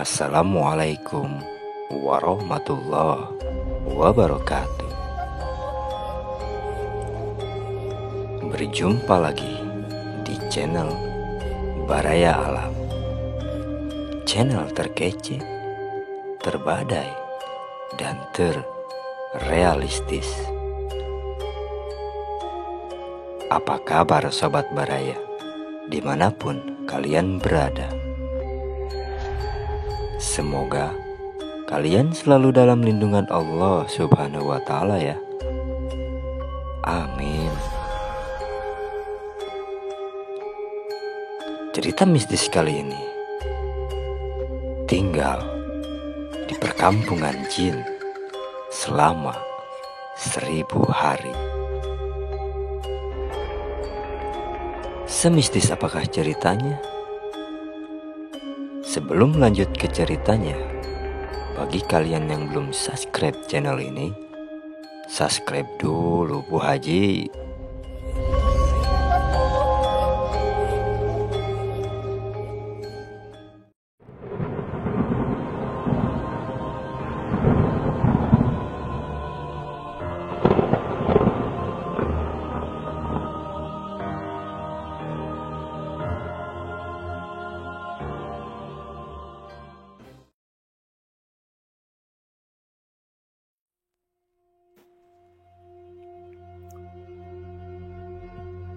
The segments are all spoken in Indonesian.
Assalamualaikum warahmatullahi wabarakatuh. Berjumpa lagi di channel Baraya Alam, channel terkece, terbadai, dan terrealistis. Apa kabar Sobat Baraya, dimanapun kalian berada? Semoga kalian selalu dalam lindungan Allah Subhanahu wa Ta'ala ya. Amin. Cerita mistis kali ini tinggal di perkampungan jin selama 1000 hari. Semistis apakah ceritanya? Sebelum lanjut ke ceritanya, bagi kalian yang belum subscribe channel ini, subscribe dulu Bu Haji.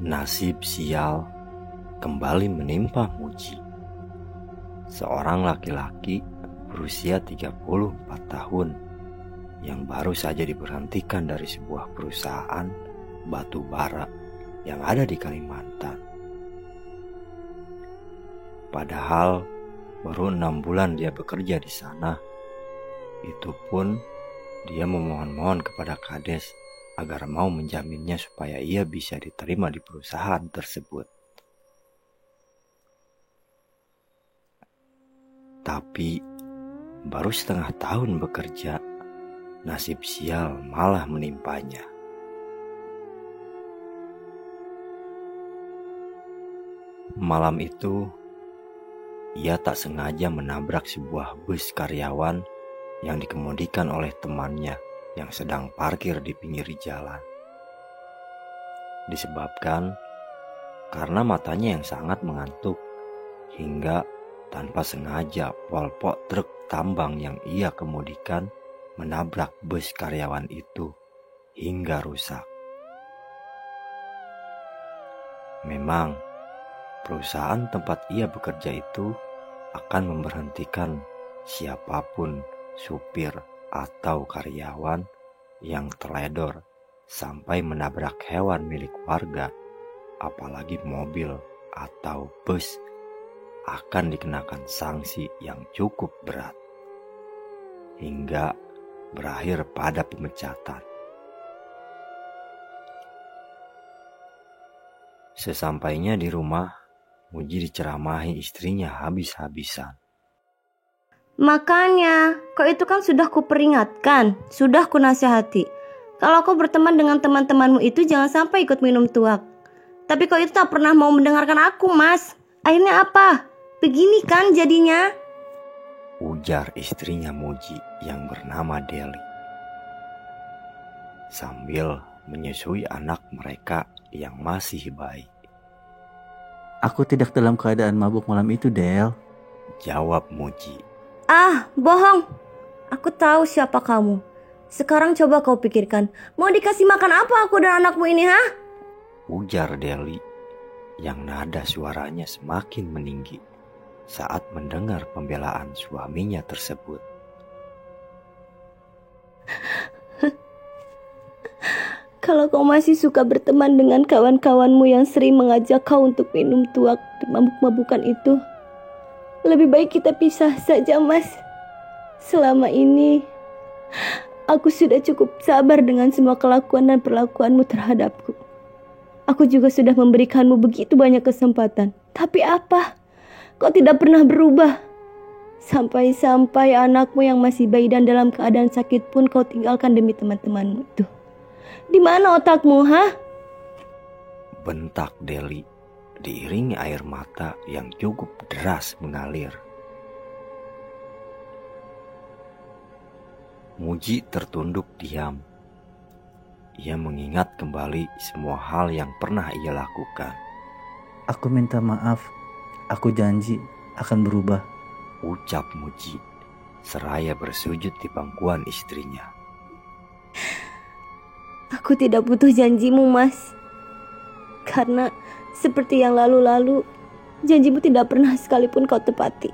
Nasib sial kembali menimpa Muji, seorang laki-laki berusia 34 tahun yang baru saja diberhentikan dari sebuah perusahaan batu bara yang ada di Kalimantan. Padahal baru 6 bulan dia bekerja di sana. Itu pun dia memohon-mohon kepada kades agar mau menjaminnya supaya ia bisa diterima di perusahaan tersebut. Tapi baru setengah tahun bekerja, nasib sial malah menimpanya. Malam itu, ia tak sengaja menabrak sebuah bus karyawan yang dikemudikan oleh temannya yang sedang parkir di pinggir jalan. Disebabkan karena matanya yang sangat mengantuk, hingga tanpa sengaja polpok truk tambang yang ia kemudikan menabrak bus karyawan itu hingga rusak. Memang perusahaan tempat ia bekerja itu akan memberhentikan siapapun supir atau karyawan yang teledor sampai menabrak hewan milik warga, apalagi mobil atau bus, akan dikenakan sanksi yang cukup berat hingga berakhir pada pemecatan. Sesampainya di rumah, Muji diceramahi istrinya habis-habisan. Makanya, kau itu kan sudah kuperingatkan, sudah kunasihati. Kalau kau berteman dengan teman-temanmu itu jangan sampai ikut minum tuak. Tapi kau itu tak pernah mau mendengarkan aku, Mas. Akhirnya apa? Begini kan jadinya? Ujar istrinya Muji yang bernama Deli, sambil menyusui anak mereka yang masih bayi. Aku tidak dalam keadaan mabuk malam itu, Del. Jawab Muji. Ah, bohong. Aku tahu siapa kamu. Sekarang coba kau pikirkan, mau dikasih makan apa aku dan anakmu ini, ha? Ujar Deli yang nada suaranya semakin meninggi saat mendengar pembelaan suaminya tersebut. Kalau kau masih suka berteman dengan kawan-kawanmu yang sering mengajak kau untuk minum tuak di mabuk-mabukan itu, lebih baik kita pisah saja, Mas. Selama ini, aku sudah cukup sabar dengan semua kelakuan dan perlakuanmu terhadapku. Aku juga sudah memberikanmu begitu banyak kesempatan. Tapi apa? Kau tidak pernah berubah. Sampai-sampai anakmu yang masih bayi dan dalam keadaan sakit pun kau tinggalkan demi teman-temanmu itu. Di mana otakmu, ha? Bentak Deli diiringi air mata yang cukup deras mengalir. Muji tertunduk diam. Ia mengingat kembali semua hal yang pernah ia lakukan. Aku minta maaf. Aku janji akan berubah. Ucap Muji seraya bersujud di pangkuan istrinya. Aku tidak butuh janjimu, Mas. Karena seperti yang lalu-lalu, janjimu tidak pernah sekalipun kau tepati.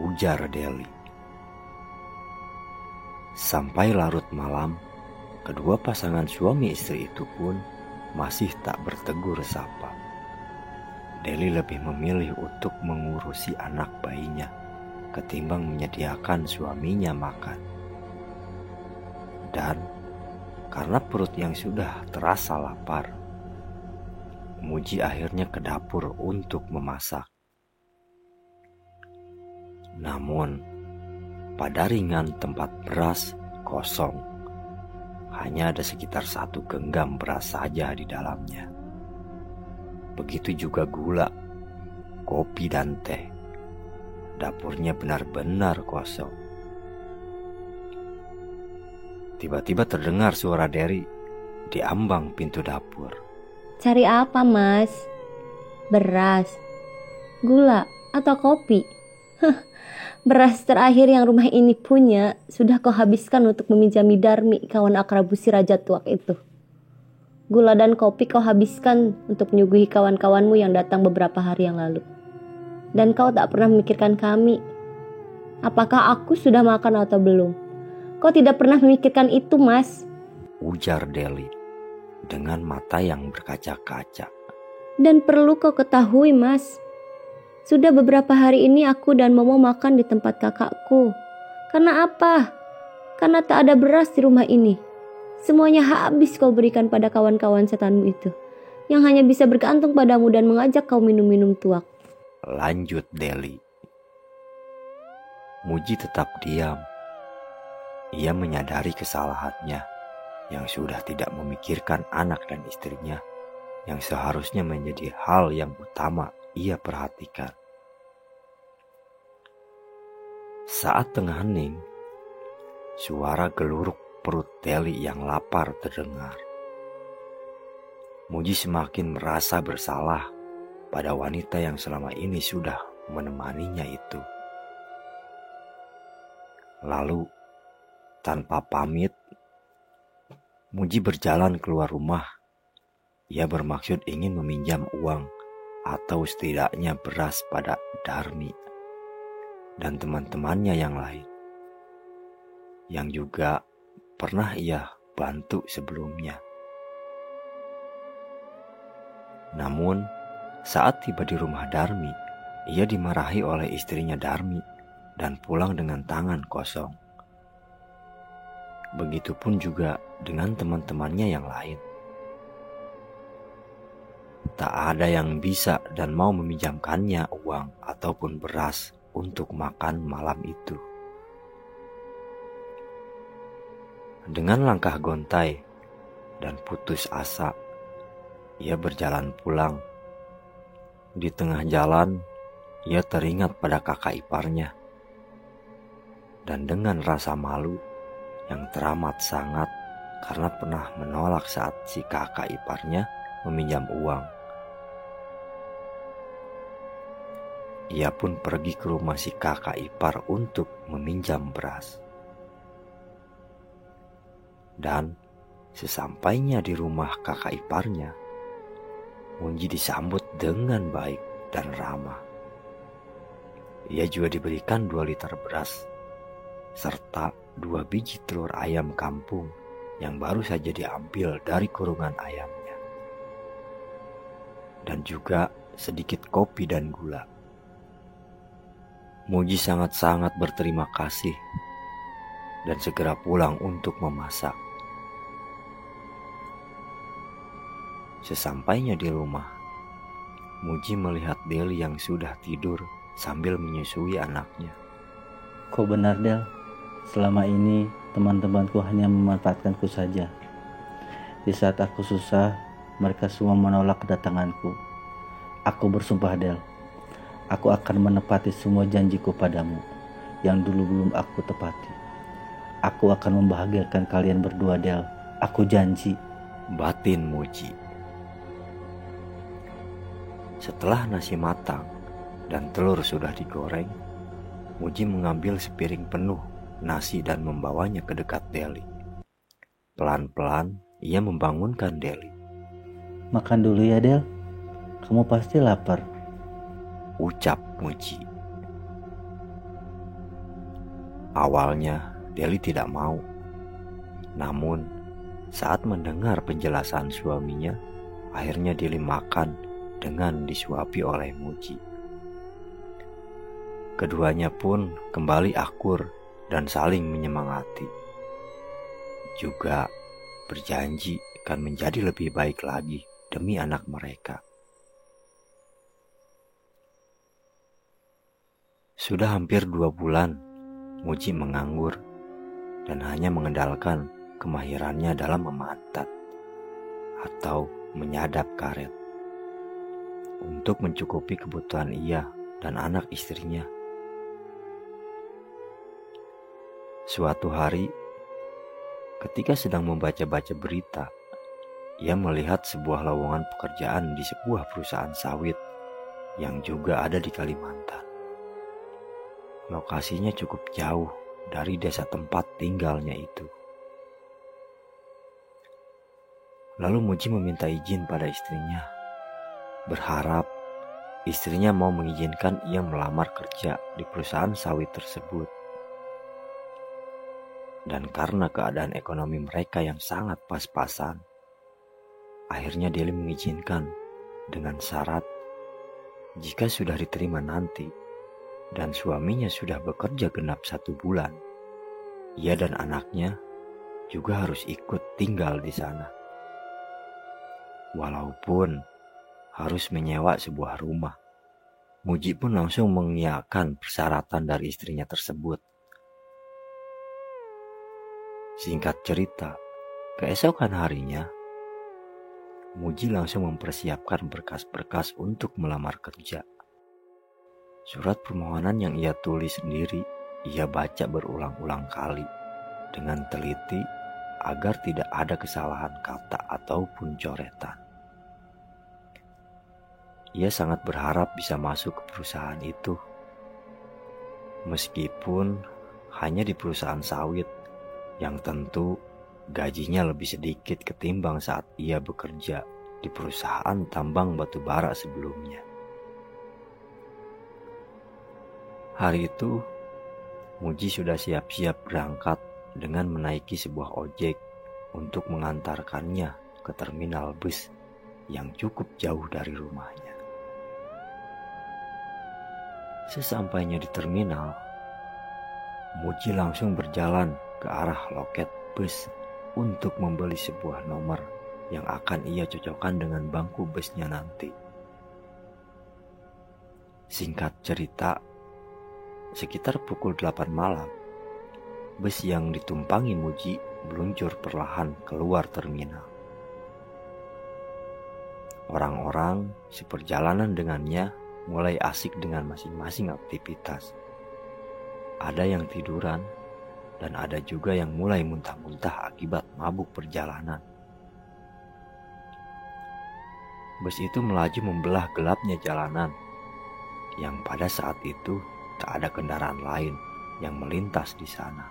Ujar Deli. Sampai larut malam, kedua pasangan suami istri itu pun masih tak bertegur sapa. Deli lebih memilih untuk mengurusi anak bayinya ketimbang menyediakan suaminya makan. Dan karena perut yang sudah terasa lapar, Muji akhirnya ke dapur untuk memasak. Namun, pada ringan tempat beras kosong, hanya ada sekitar 1 genggam beras saja di dalamnya. Begitu juga gula, kopi dan teh. Dapurnya benar-benar kosong. Tiba-tiba terdengar suara Derry di ambang pintu dapur. Cari apa, Mas? Beras, gula, atau kopi? Beras terakhir yang rumah ini punya sudah kau habiskan untuk meminjami Darmi, kawan akrabu si Raja Tuak itu. Gula dan kopi kau habiskan untuk menyuguhi kawan-kawanmu yang datang beberapa hari yang lalu. Dan kau tak pernah memikirkan kami. Apakah aku sudah makan atau belum? Kau tidak pernah memikirkan itu, Mas. Ujar Deli dengan mata yang berkaca-kaca. Dan perlu kau ketahui, Mas. Sudah beberapa hari ini aku dan Momo makan di tempat kakakku. Karena apa? Karena tak ada beras di rumah ini. Semuanya habis kau berikan pada kawan-kawan setanmu itu, yang hanya bisa bergantung padamu dan mengajak kau minum-minum tuak. Lanjut Deli. Muji tetap diam. Ia menyadari kesalahannya yang sudah tidak memikirkan anak dan istrinya yang seharusnya menjadi hal yang utama ia perhatikan. Saat tengah hening, suara geluruk perut Deli yang lapar terdengar. Muji semakin merasa bersalah pada wanita yang selama ini sudah menemaninya itu. Lalu, tanpa pamit, Muji berjalan keluar rumah. Ia bermaksud ingin meminjam uang atau setidaknya beras pada Darmi dan teman-temannya yang lain, yang juga pernah ia bantu sebelumnya. Namun, saat tiba di rumah Darmi, ia dimarahi oleh istrinya Darmi dan pulang dengan tangan kosong. Begitupun juga dengan teman-temannya yang lain. Tak ada yang bisa dan mau meminjamkannya uang ataupun beras untuk makan malam itu. Dengan langkah gontai dan putus asa, ia berjalan pulang. Di tengah jalan, ia teringat pada kakak iparnya. Dan dengan rasa malu yang teramat sangat karena pernah menolak saat si kakak iparnya meminjam uang, ia pun pergi ke rumah si kakak ipar untuk meminjam beras. Dan sesampainya di rumah kakak iparnya, Muji disambut dengan baik dan ramah. Ia juga diberikan 2 liter beras serta 2 biji telur ayam kampung yang baru saja diambil dari kurungan ayamnya. Dan juga sedikit kopi dan gula. Muji sangat-sangat berterima kasih dan segera pulang untuk memasak. Sesampainya di rumah, Muji melihat Deli yang sudah tidur sambil menyusui anaknya. Kau benar, Del. Selama ini teman-temanku hanya memanfaatkanku saja. Di saat aku susah, mereka semua menolak kedatanganku. Aku bersumpah, Del, aku akan menepati semua janjiku padamu yang dulu belum aku tepati. Aku akan membahagiakan kalian berdua, Del. Aku janji. Batin Muji. Setelah nasi matang dan telur sudah digoreng, Muji mengambil sepiring penuh nasi dan membawanya ke dekat Deli. Pelan-pelan ia membangunkan Deli. Makan dulu ya, Del. Kamu pasti lapar. Ucap Muji. Awalnya Deli tidak mau. Namun saat mendengar penjelasan suaminya, akhirnya Deli makan dengan disuapi oleh Muji. Keduanya pun kembali akur dan saling menyemangati. Juga berjanji akan menjadi lebih baik lagi demi anak mereka. Sudah hampir 2 bulan Muji menganggur dan hanya mengandalkan kemahirannya dalam memantat atau menyadap karet untuk mencukupi kebutuhan ia dan anak istrinya. Suatu hari, ketika sedang membaca-baca berita, ia melihat sebuah lowongan pekerjaan di sebuah perusahaan sawit yang juga ada di Kalimantan. Lokasinya cukup jauh dari desa tempat tinggalnya itu. Lalu Muji meminta izin pada istrinya, berharap istrinya mau mengizinkan ia melamar kerja di perusahaan sawit tersebut. Dan karena keadaan ekonomi mereka yang sangat pas-pasan, akhirnya Deli mengizinkan dengan syarat jika sudah diterima nanti dan suaminya sudah bekerja genap 1 bulan, ia dan anaknya juga harus ikut tinggal di sana. Walaupun harus menyewa sebuah rumah, Muji pun langsung mengiyakan persyaratan dari istrinya tersebut. Singkat cerita, keesokan harinya, Muji langsung mempersiapkan berkas-berkas untuk melamar kerja. Surat permohonan yang ia tulis sendiri, ia baca berulang-ulang kali dengan teliti agar tidak ada kesalahan kata ataupun coretan. Ia sangat berharap bisa masuk ke perusahaan itu. Meskipun hanya di perusahaan sawit yang tentu gajinya lebih sedikit ketimbang saat ia bekerja di perusahaan tambang batu bara sebelumnya. Hari itu, Muji sudah siap-siap berangkat dengan menaiki sebuah ojek untuk mengantarkannya ke terminal bus yang cukup jauh dari rumahnya. Sesampainya di terminal, Muji langsung berjalan ke arah loket bus untuk membeli sebuah nomor yang akan ia cocokkan dengan bangku busnya nanti. Singkat cerita, sekitar pukul 8 malam, bus yang ditumpangi Muji meluncur perlahan keluar terminal. Orang-orang seperjalanan dengannya mulai asik dengan masing-masing aktivitas. Ada yang tiduran dan ada juga yang mulai muntah-muntah akibat mabuk perjalanan. Bus itu melaju membelah gelapnya jalanan yang pada saat itu tak ada kendaraan lain yang melintas di sana.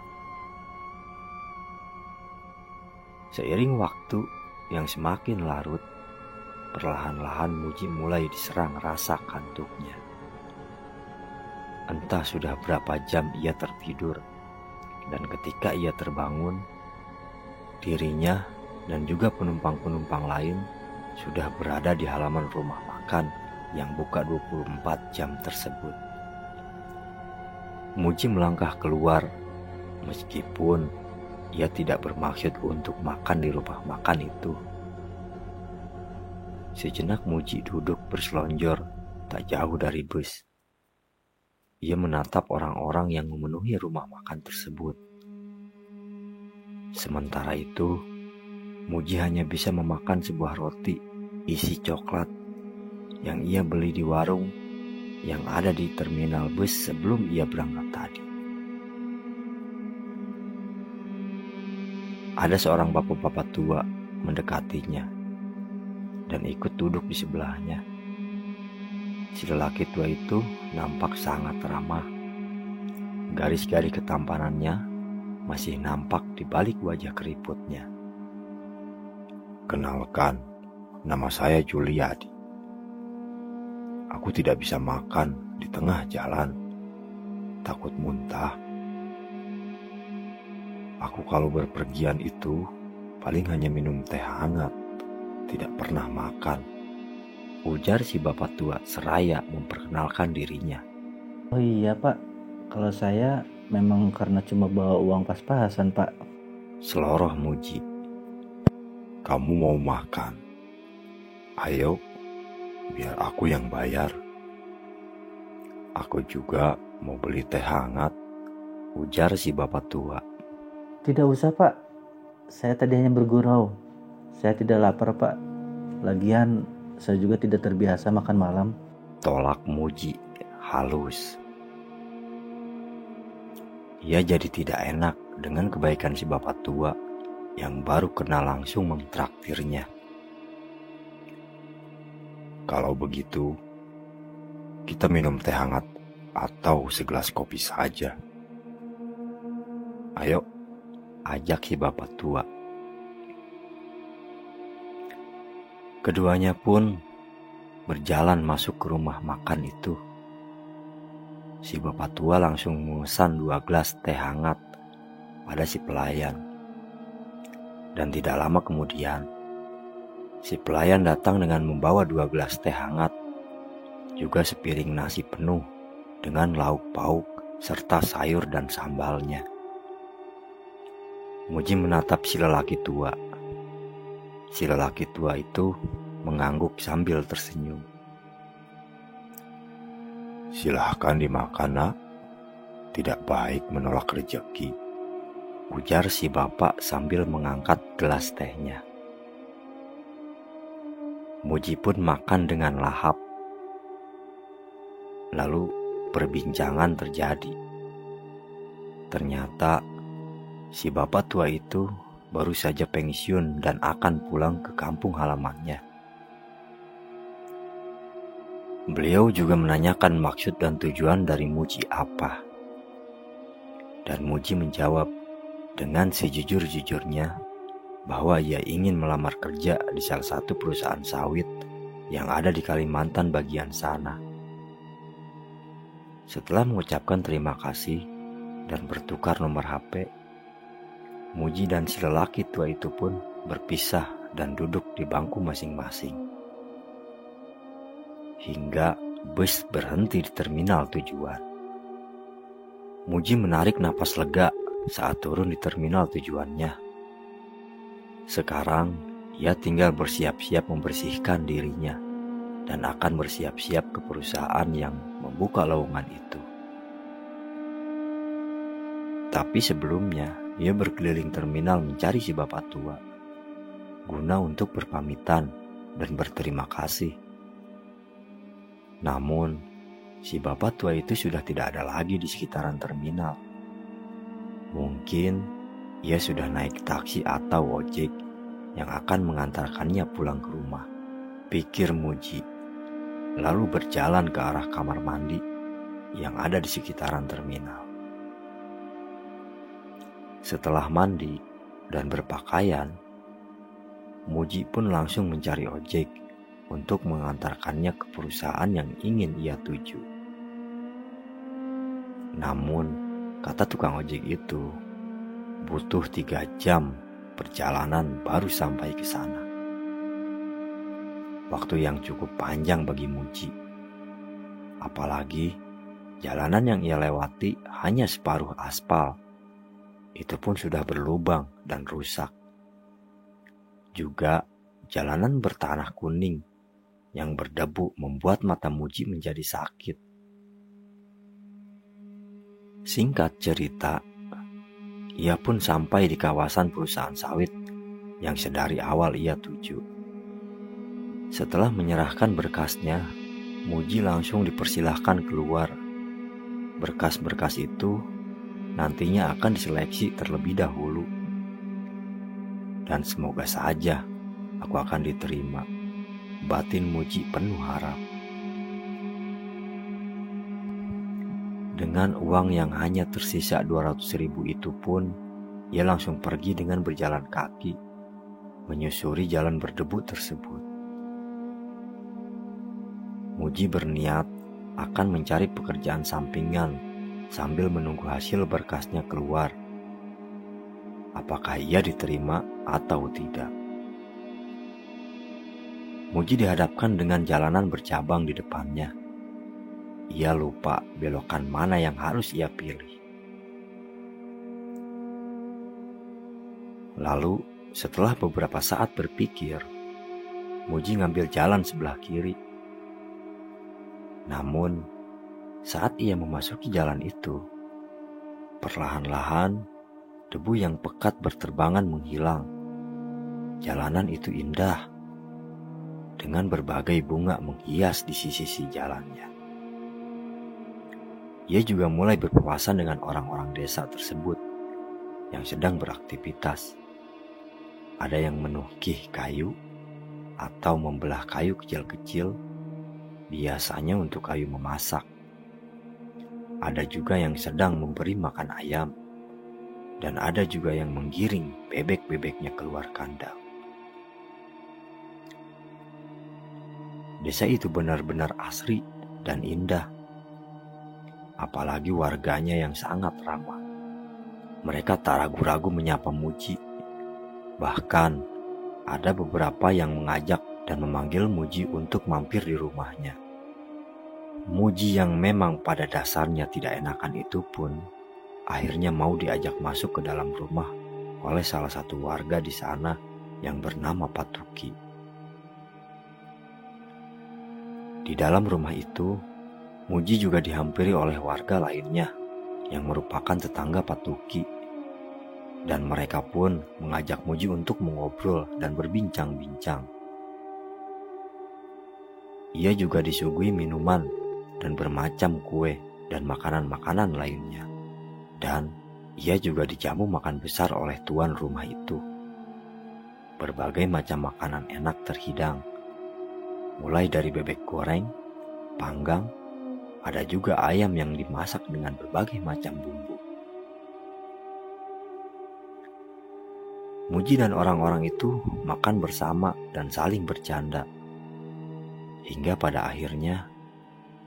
Seiring waktu yang semakin larut, perlahan-lahan Muji mulai diserang rasa kantuknya. Entah sudah berapa jam ia tertidur, dan ketika ia terbangun, dirinya dan juga penumpang-penumpang lain sudah berada di halaman rumah makan yang buka 24 jam tersebut. Muji melangkah keluar, meskipun ia tidak bermaksud untuk makan di rumah makan itu. Sejenak Muji duduk berselonjor tak jauh dari bus. Ia menatap orang-orang yang memenuhi rumah makan tersebut. Sementara itu, Muji hanya bisa memakan sebuah roti isi coklat yang ia beli di warung yang ada di terminal bus sebelum ia berangkat tadi. ada seorang bapak-bapak tua mendekatinya dan ikut duduk di sebelahnya. Si lelaki tua itu nampak sangat ramah. Garis-garis ketampanannya masih nampak di balik wajah keriputnya. "Kenalkan, nama saya Juliadi. Aku tidak bisa makan di tengah jalan, takut muntah. Aku kalau berpergian itu paling hanya minum teh hangat, tidak pernah makan," ujar si bapak tua seraya memperkenalkan dirinya. Oh iya Pak, kalau saya memang karena cuma bawa uang pas-pasan Pak. Seloroh Muji. "Kamu mau makan? Ayo, biar aku yang bayar. Aku juga mau beli teh hangat," ujar si bapak tua. Tidak usah Pak, saya tadi hanya bergurau. Saya tidak lapar Pak. Lagian saya juga tidak terbiasa makan malam. Tolak Muji halus. Ia jadi tidak enak dengan kebaikan si bapak tua yang baru kenal langsung mentraktirnya. "Kalau begitu, kita minum teh hangat atau segelas kopi saja. Ayo," ajak si bapak tua. Keduanya pun berjalan masuk ke rumah makan itu. Si bapak tua langsung memesan 2 gelas teh hangat pada si pelayan. Dan tidak lama kemudian, si pelayan datang dengan membawa 2 gelas teh hangat, juga sepiring nasi penuh dengan lauk pauk serta sayur dan sambalnya. Muji menatap si lelaki tua. Si lelaki tua itu mengangguk sambil tersenyum. "Silahkan dimakan, Nak. Tidak baik menolak rezeki," ujar si bapak sambil mengangkat gelas tehnya. Muji pun makan dengan lahap. Lalu perbincangan terjadi. Ternyata si bapak tua itu baru saja pensiun dan akan pulang ke kampung halamannya. Beliau juga menanyakan maksud dan tujuan dari Muji apa. Dan Muji menjawab dengan sejujur-jujurnya bahwa ia ingin melamar kerja di salah satu perusahaan sawit yang ada di Kalimantan bagian sana. Setelah mengucapkan terima kasih dan bertukar nomor HP, Muji dan si lelaki tua itu pun berpisah dan duduk di bangku masing-masing. Hingga bus berhenti di terminal tujuan. Muji menarik napas lega saat turun di terminal tujuannya. Sekarang ia tinggal bersiap-siap membersihkan dirinya dan akan bersiap-siap ke perusahaan yang membuka lowongan itu. Tapi sebelumnya ia berkeliling terminal mencari si bapak tua, guna untuk berpamitan dan berterima kasih. Namun, si bapak tua itu sudah tidak ada lagi di sekitaran terminal. Mungkin ia sudah naik taksi atau ojek yang akan mengantarkannya pulang ke rumah, pikir Muji, lalu berjalan ke arah kamar mandi yang ada di sekitaran terminal. Setelah mandi dan berpakaian, Muji pun langsung mencari ojek untuk mengantarkannya ke perusahaan yang ingin ia tuju. Namun, kata tukang ojek itu, butuh 3 jam perjalanan baru sampai ke sana. Waktu yang cukup panjang bagi Muji. Apalagi jalanan yang ia lewati hanya separuh aspal. Itu pun sudah berlubang dan rusak. Juga jalanan bertanah kuning yang berdebu membuat mata Muji menjadi sakit. Singkat cerita, ia pun sampai di kawasan perusahaan sawit yang sedari awal ia tuju. Setelah menyerahkan berkasnya, Muji langsung dipersilahkan keluar. Berkas-berkas itu nantinya akan diseleksi terlebih dahulu. Dan semoga saja aku akan diterima. Batin Muji penuh harap. Dengan uang yang hanya tersisa 200.000 itu pun, ia langsung pergi dengan berjalan kaki, menyusuri jalan berdebu tersebut. Muji berniat akan mencari pekerjaan sampingan sambil menunggu hasil berkasnya keluar. Apakah ia diterima atau tidak? Muji dihadapkan dengan jalanan bercabang di depannya. Ia lupa belokan mana yang harus ia pilih. Lalu, setelah beberapa saat berpikir, Muji ngambil jalan sebelah kiri. Namun, saat ia memasuki jalan itu, perlahan-lahan debu yang pekat berterbangan menghilang. Jalanan itu indah, dengan berbagai bunga menghias di sisi-sisi jalannya. Ia juga mulai berpapasan dengan orang-orang desa tersebut yang sedang beraktivitas. Ada yang menukik kayu atau membelah kayu kecil-kecil, biasanya untuk kayu memasak. Ada juga yang sedang memberi makan ayam, dan ada juga yang menggiring bebek-bebeknya keluar kandang. Desa itu benar-benar asri dan indah. Apalagi warganya yang sangat ramah. Mereka tak ragu-ragu menyapa Muji. Bahkan ada beberapa yang mengajak dan memanggil Muji untuk mampir di rumahnya. Muji yang memang pada dasarnya tidak enakan itu pun akhirnya mau diajak masuk ke dalam rumah oleh salah satu warga di sana yang bernama Patuki. Di dalam rumah itu, Muji juga dihampiri oleh warga lainnya yang merupakan tetangga Patuki, dan mereka pun mengajak Muji untuk mengobrol dan berbincang-bincang. Ia juga disuguhi minuman dan bermacam kue dan makanan-makanan lainnya, dan ia juga dijamu makan besar oleh tuan rumah itu. Berbagai macam makanan enak terhidang, mulai dari bebek goreng, panggang, ada juga ayam yang dimasak dengan berbagai macam bumbu. Muji dan orang-orang itu makan bersama dan saling bercanda. Hingga pada akhirnya,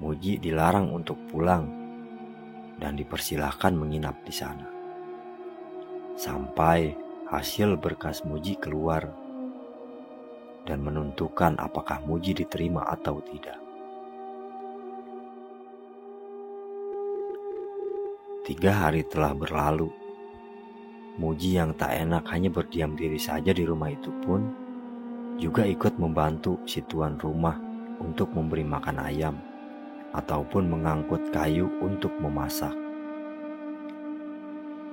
Muji dilarang untuk pulang dan dipersilahkan menginap di sana. Sampai hasil berkas Muji keluar dan menentukan apakah Muji diterima atau tidak. 3 hari telah berlalu. Muji yang tak enak hanya berdiam diri saja di rumah itu pun juga ikut membantu si tuan rumah untuk memberi makan ayam ataupun mengangkut kayu untuk memasak.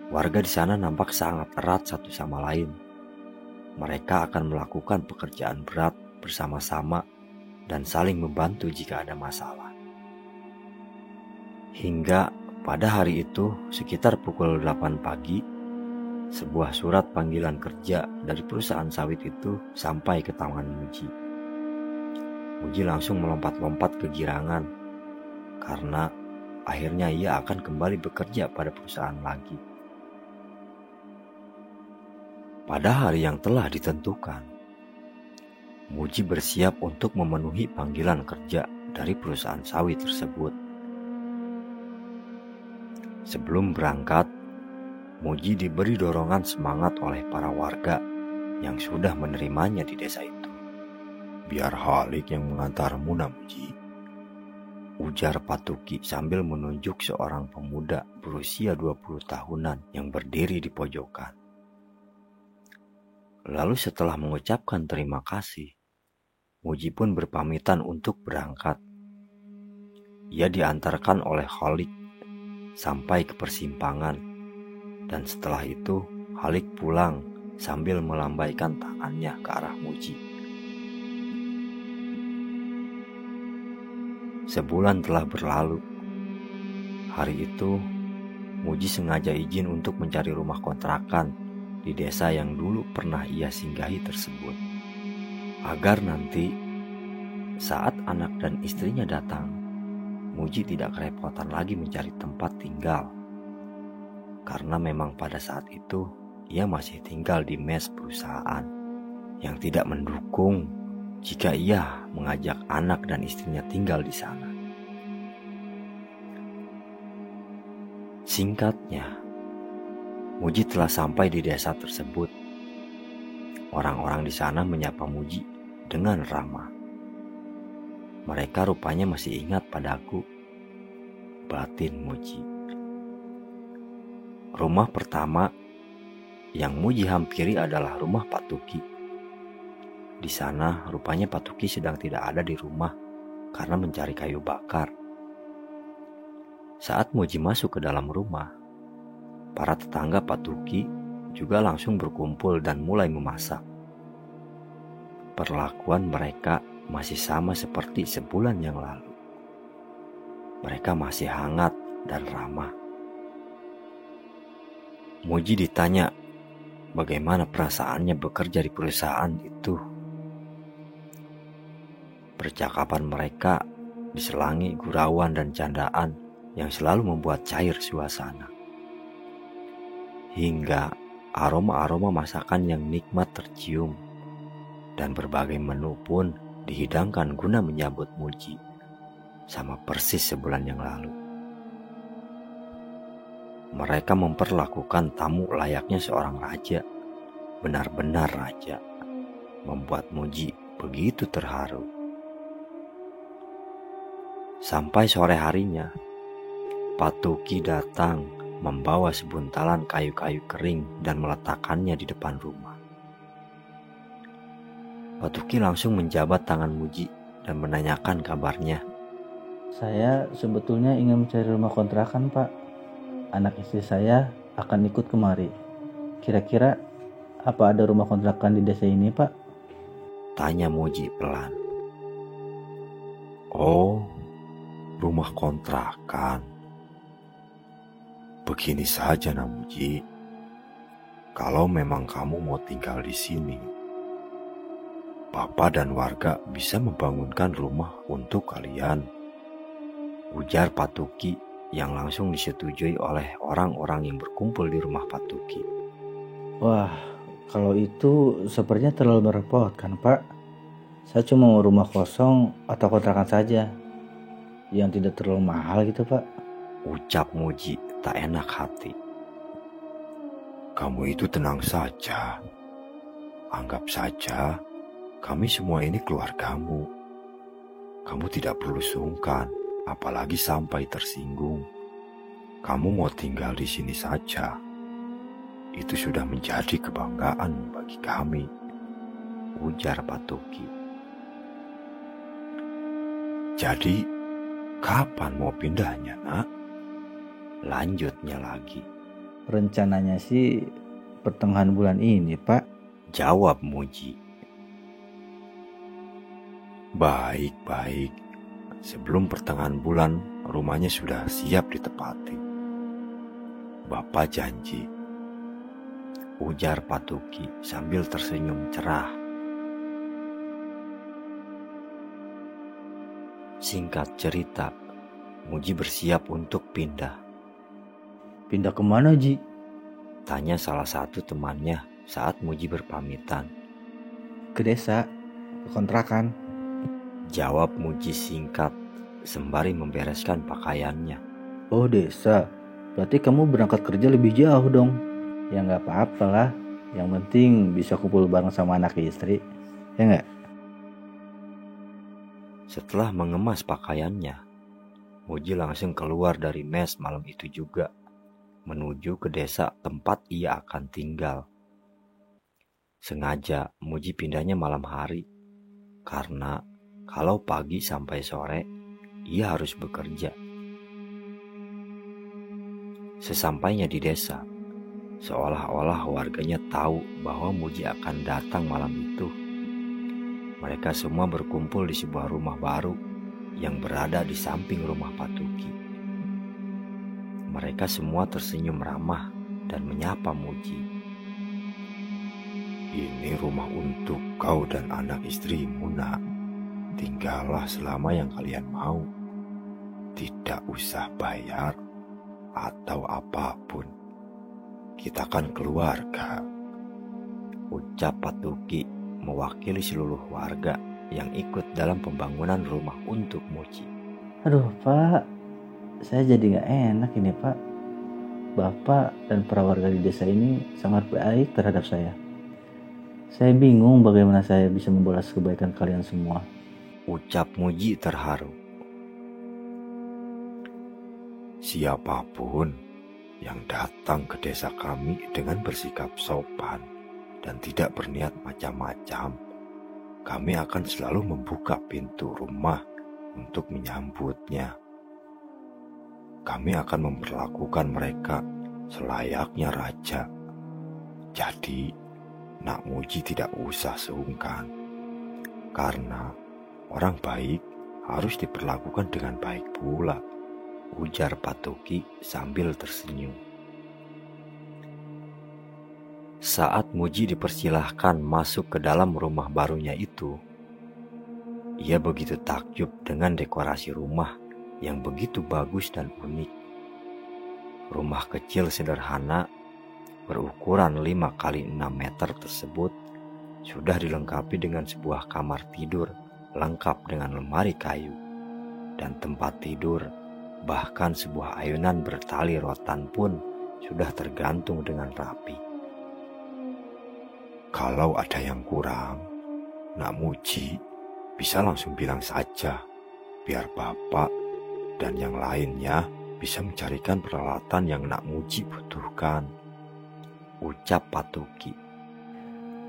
Warga di sana nampak sangat erat satu sama lain. Mereka akan melakukan pekerjaan berat bersama-sama dan saling membantu jika ada masalah. Hingga pada hari itu, sekitar pukul 8 pagi, sebuah surat panggilan kerja dari perusahaan sawit itu sampai ke tangan Muji. Muji langsung melompat-lompat kegirangan, karena akhirnya ia akan kembali bekerja pada perusahaan lagi. Pada hari yang telah ditentukan, Muji bersiap untuk memenuhi panggilan kerja dari perusahaan sawit tersebut. Sebelum berangkat, Muji diberi dorongan semangat oleh para warga yang sudah menerimanya di desa itu. "Biar Halik yang mengantarmu, Muji," ujar Patuki sambil menunjuk seorang pemuda berusia 20 tahunan yang berdiri di pojokan. Lalu setelah mengucapkan terima kasih, Muji pun berpamitan untuk berangkat. Ia diantarkan oleh Halik sampai ke persimpangan, dan setelah itu Halik pulang sambil melambaikan tangannya ke arah Muji. Sebulan telah berlalu. Hari itu, Muji sengaja izin untuk mencari rumah kontrakan di desa yang dulu pernah ia singgahi tersebut. Agar nanti saat anak dan istrinya datang, Muji tidak kerepotan lagi mencari tempat tinggal. Karena memang pada saat itu ia masih tinggal di mes perusahaan yang tidak mendukung jika ia mengajak anak dan istrinya tinggal di sana. Singkatnya, Muji telah sampai di desa tersebut. Orang-orang di sana menyapa Muji dengan ramah. Mereka rupanya masih ingat padaku, batin Muji. Rumah pertama yang Muji hampiri adalah rumah Pak Tuki. Di sana rupanya Pak Tuki sedang tidak ada di rumah karena mencari kayu bakar. Saat Muji masuk ke dalam rumah, para tetangga Pak Tuki juga langsung berkumpul dan mulai memasak. Perlakuan mereka masih sama seperti sebulan yang lalu. Mereka masih hangat dan ramah. Muji ditanya bagaimana perasaannya bekerja di perusahaan itu. Percakapan mereka diselangi gurauan dan candaan yang selalu membuat cair suasana. Hingga aroma-aroma masakan yang nikmat tercium dan berbagai menu pun dihidangkan guna menyambut Muji, sama persis sebulan yang lalu. Mereka memperlakukan tamu layaknya seorang raja, benar-benar raja, membuat Muji begitu terharu. Sampai sore harinya, Pak Tuki datang membawa sebuntalan kayu-kayu kering dan meletakkannya di depan rumah. Pak Tuki langsung menjabat tangan Muji dan menanyakan kabarnya. Saya sebetulnya ingin mencari rumah kontrakan, Pak. Anak istri saya akan ikut kemari. Kira-kira apa ada rumah kontrakan di desa ini, Pak? Tanya Muji pelan. Oh, rumah kontrakan. Begini saja, Muji. Kalau memang kamu mau tinggal di sini, Bapak dan warga bisa membangunkan rumah untuk kalian. Ujar Pak Tuki yang langsung disetujui oleh orang-orang yang berkumpul di rumah Pak Tuki. Wah, kalau itu sepertinya terlalu merepotkan, Pak. Saya cuma mau rumah kosong atau kontrakan saja yang tidak terlalu mahal gitu, Pak. Ucap Muji tak enak hati. Kamu itu tenang saja. Anggap saja kami semua ini keluargamu. Kamu tidak perlu sungkan, apalagi sampai tersinggung. Kamu mau tinggal di sini saja. Itu sudah menjadi kebanggaan bagi kami, ujar Pak Tuki. Jadi, kapan mau pindahnya, Nak? Lanjutnya lagi. Rencananya sih pertengahan bulan ini, Pak. Jawab Muji. Baik. Sebelum pertengahan bulan, rumahnya sudah siap ditempati. Bapak janji, ujar Pak Tuki sambil tersenyum cerah. Singkat cerita, Muji bersiap untuk pindah. Pindah kemana, Ji? Tanya salah satu temannya saat Muji berpamitan. Ke desa, ke kontrakan. Jawab Muji singkat sembari membereskan pakaiannya. Oh, desa. Berarti kamu berangkat kerja lebih jauh dong. Ya nggak apa-apa lah. Yang penting bisa kumpul bareng sama anak istri. Ya nggak? Setelah mengemas pakaiannya, Muji langsung keluar dari mes malam itu juga, menuju ke desa tempat ia akan tinggal. Sengaja Muji pindahnya malam hari, karena kalau pagi sampai sore, ia harus bekerja. Sesampainya di desa, seolah-olah warganya tahu bahwa Muji akan datang malam itu. Mereka semua berkumpul di sebuah rumah baru yang berada di samping rumah Pak Tuki. Mereka semua tersenyum ramah dan menyapa Muji. Ini rumah untuk kau dan anak istrimu, nak. Tinggallah selama yang kalian mau. Tidak usah bayar atau apapun. Kita kan keluarga, ucap Patuki mewakili seluruh warga yang ikut dalam pembangunan rumah untuk Muji. Aduh Pak, saya jadi gak enak ini Pak. Bapak dan para warga di desa ini sangat baik terhadap saya. Saya bingung bagaimana saya bisa membalas kebaikan kalian semua, ucap Muji terharu. Siapapun yang datang ke desa kami dengan bersikap sopan dan tidak berniat macam-macam, kami akan selalu membuka pintu rumah untuk menyambutnya. Kami akan memperlakukan mereka selayaknya raja. Jadi, Nak Muji tidak usah sungkan, karena orang baik harus diperlakukan dengan baik pula, ujar Patuki sambil tersenyum. Saat Muji dipersilahkan masuk ke dalam rumah barunya itu, ia begitu takjub dengan dekorasi rumah yang begitu bagus dan unik. Rumah kecil sederhana berukuran 5x6 meter tersebut sudah dilengkapi dengan sebuah kamar tidur lengkap dengan lemari kayu dan tempat tidur, bahkan sebuah ayunan bertali rotan pun sudah tergantung dengan rapi. Kalau ada yang kurang, Nak Muji bisa langsung bilang saja, biar Bapak dan yang lainnya bisa mencarikan peralatan yang Nak Muji butuhkan, ucap Patuki.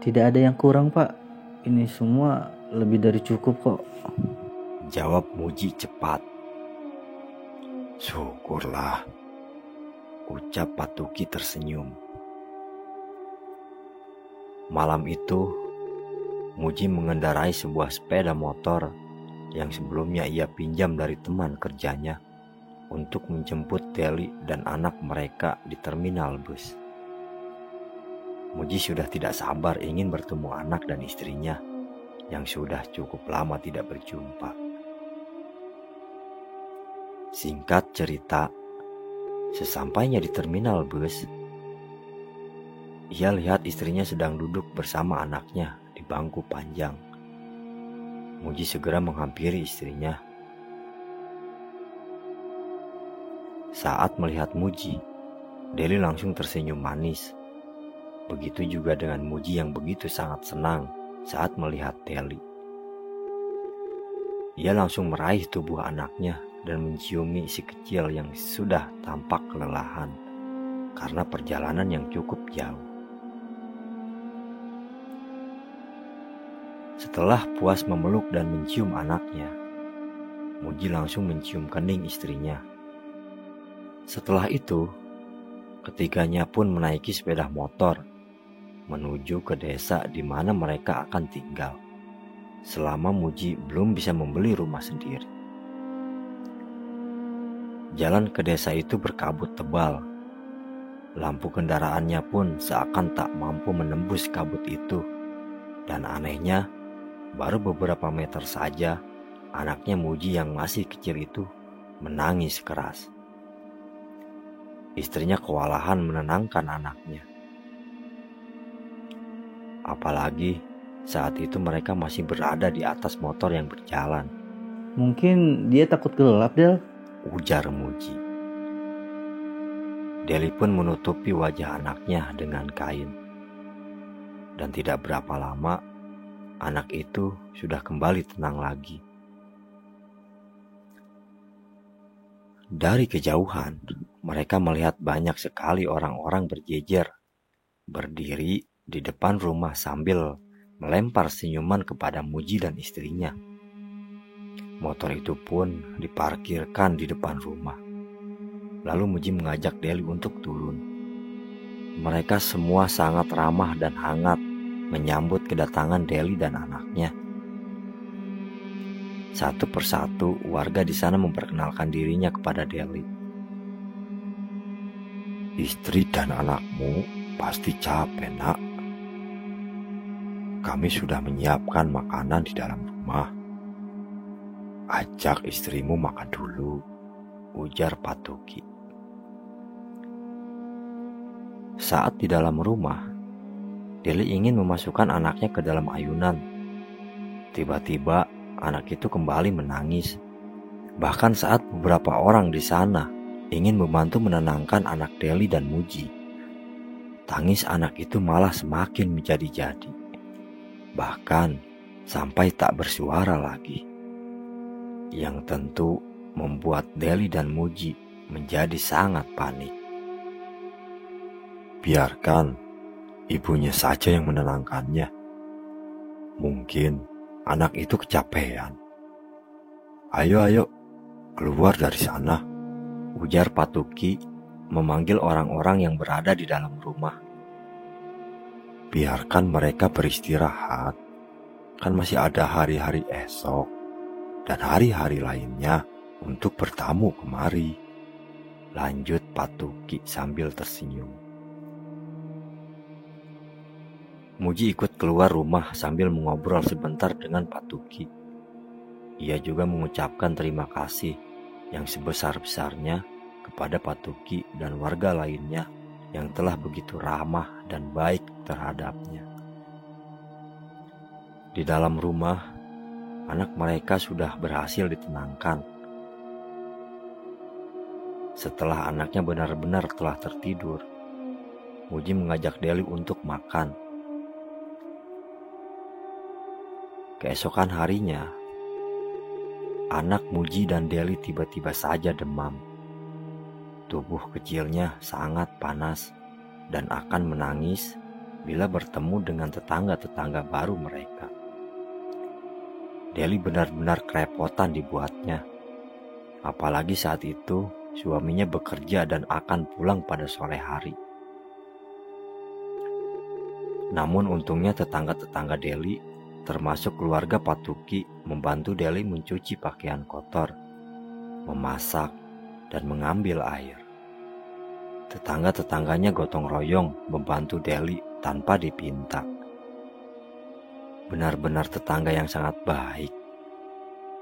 Tidak ada yang kurang Pak, ini semua lebih dari cukup kok, jawab Muji cepat. Syukurlah, ucap Patuki tersenyum. Malam itu, Muji mengendarai sebuah sepeda motor yang sebelumnya ia pinjam dari teman kerjanya untuk menjemput Deli dan anak mereka di terminal bus. Muji sudah tidak sabar ingin bertemu anak dan istrinya yang sudah cukup lama tidak berjumpa. Singkat cerita, sesampainya di terminal bus, ia lihat istrinya sedang duduk bersama anaknya di bangku panjang. Muji segera menghampiri istrinya. Saat melihat Muji, Deli langsung tersenyum manis. Begitu juga dengan Muji yang begitu sangat senang saat melihat Deli. Ia langsung meraih tubuh anaknya dan menciumi si kecil yang sudah tampak kelelahan karena perjalanan yang cukup jauh. Setelah puas memeluk dan mencium anaknya, Muji langsung mencium kening istrinya. Setelah itu, ketiganya pun menaiki sepeda motor menuju ke desa di mana mereka akan tinggal selama Muji belum bisa membeli rumah sendiri. Jalan ke desa itu berkabut tebal. Lampu kendaraannya pun seakan tak mampu menembus kabut itu. Dan anehnya, baru beberapa meter saja anaknya Muji yang masih kecil itu menangis keras. Istrinya kewalahan menenangkan anaknya. Apalagi saat itu mereka masih berada di atas motor yang berjalan. Mungkin dia takut gelap Del, ujar Muji. Deli pun menutupi wajah anaknya dengan kain. Dan tidak berapa lama, anak itu sudah kembali tenang lagi. Dari kejauhan, mereka melihat banyak sekali orang-orang berjejer, berdiri di depan rumah sambil melempar senyuman kepada Muji dan istrinya. Motor itu pun diparkirkan di depan rumah. Lalu Muji mengajak Deli untuk turun. Mereka semua sangat ramah dan hangat menyambut kedatangan Deli dan anaknya. Satu persatu warga di sana memperkenalkan dirinya kepada Deli. Istri dan anakmu pasti capek, Nak. kami sudah menyiapkan makanan di dalam rumah. Ajak istrimu makan dulu, ujar Patuki. Saat di dalam rumah, Deli ingin memasukkan anaknya ke dalam ayunan. Tiba-tiba anak itu kembali menangis. Bahkan saat beberapa orang di sana ingin membantu menenangkan anak Deli dan Muji, tangis anak itu malah semakin menjadi-jadi. Bahkan sampai tak bersuara lagi. Yang tentu membuat Deli dan Muji menjadi sangat panik. Biarkan ibunya saja yang menenangkannya. Mungkin anak itu kecapean. Ayo, keluar dari sana, ujar Patuki memanggil orang-orang yang berada di dalam rumah. Biarkan mereka beristirahat, kan masih ada hari-hari esok dan hari-hari lainnya untuk bertamu kemari, lanjut Patuki sambil tersenyum. Muji ikut keluar rumah sambil mengobrol sebentar dengan Patuki. Ia juga mengucapkan terima kasih yang sebesar-besarnya kepada Patuki dan warga lainnya yang telah begitu ramah dan baik terhadapnya. Di dalam rumah, anak mereka sudah berhasil ditenangkan. Setelah anaknya benar-benar telah tertidur, Muji mengajak Deli untuk makan. Keesokan harinya, anak Muji dan Deli tiba-tiba saja demam. Tubuh kecilnya sangat panas dan akan menangis bila bertemu dengan tetangga-tetangga baru mereka. Deli benar-benar kerepotan dibuatnya. Apalagi saat itu suaminya bekerja dan akan pulang pada sore hari. Namun untungnya tetangga-tetangga Deli, termasuk keluarga Patuki, membantu Deli mencuci pakaian kotor, memasak, dan mengambil air. Tetangga-tetangganya gotong royong membantu Deli tanpa dipinta. Benar-benar tetangga yang sangat baik,